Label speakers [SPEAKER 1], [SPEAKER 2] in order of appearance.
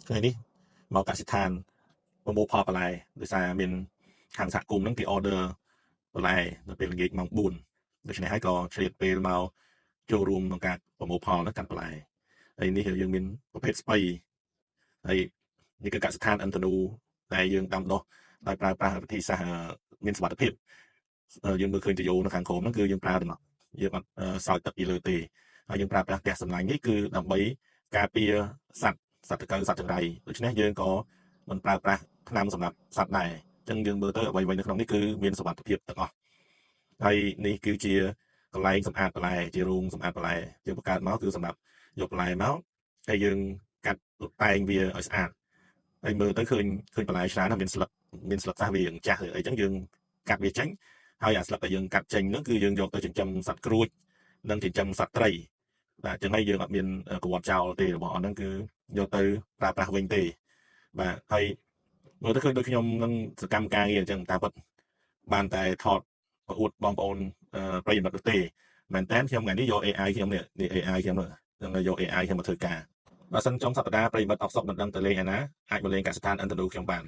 [SPEAKER 1] ថ្ងៃនេះមកកសិដ្ឋានប្រមូលផលបន្លែដោយសារមានខាងសហគមន៍ហ្នឹងគេ order បន្លែនៅពេលល្ងាចម៉ោង4ដូច្នេះហើយក៏ឆ្លៀតពេលមកចូលរួមក្នុងការប្រមូលផលកាត់បន្លែហើយនេះយើងមានប្រភេទស្ពៃហើយនេះគឺកសិដ្ឋានឥន្ទនូដែលយើងដាំដុះដោយប្រើប្រាស់វិធីសាស្ត្រមានសុវត្ថិភាពយើងមើលឃើញទៅយោនៅខាងក្រោមហ្នឹងគឺយើងប្រើដំណក់យើងអត់ស្រោចទឹកពីលើទេហើយយើងប្រើប្រាស់ផ្ទះសម្លាញ់នេះគឺដើម្បីការពារសត្វតកៅសត្វចង្រៃដូច្នេះយើងក៏មិនប្រើប្រាស់ថ្នាំសម្រាប់សត្វដែរអញ្ចឹងយើងមើលទៅអ្វីៗនៅក្នុងនេះគឺមានសុវត្ថិភាពទាំងអស់ហើយនេះគឺជាកន្លែងសម្អាតបន្លែជារូងសម្អាតបន្លែយើងបង្កើតមកគឺសម្រាប់យកបន្លែមកហើយយើងកាត់តែងវាឲ្យស្អាតហើយមើលទៅឃើញបន្លែច្រើនណាស់មានស្លឹកខ្លះវាចាស់ឬអីចឹងយើងកាត់វាចេញហើយអាស្លឹកដែលយើងកាត់ចេញហ្នឹងគឺយើងយកទៅចិញ្ចឹមសត្វក្រួចនិងចិញ្ចឹមសត្វត្រីបាទចឹងហើយយើងអត់មានប្រវត្តិចោលទេរបស់អស់ហ្នឹងគឺយកទៅប្រើប្រាស់វិញទេបាទហើយមើលទៅឃើញដូចខ្ញុំនឹងសកម្មការងារអញ្ចឹងតាមពិតបានតែថតប្រអួតបងប្អូនប្រិយមិត្តទេមែនតើខ្ញុំថ្ងៃនេះយក AI ខ្ញុំនេះ AI ខ្ញុំនឹងយក AI ខ្ញុំមកធ្វើការបើសិនចុងសប្តាហ៍ប្រិយមិត្តអបសុកមិនដឹងទៅលេងឯណាអាចមកលេងកសិដ្ឋានឥន្ទនូខ្ញុំបាន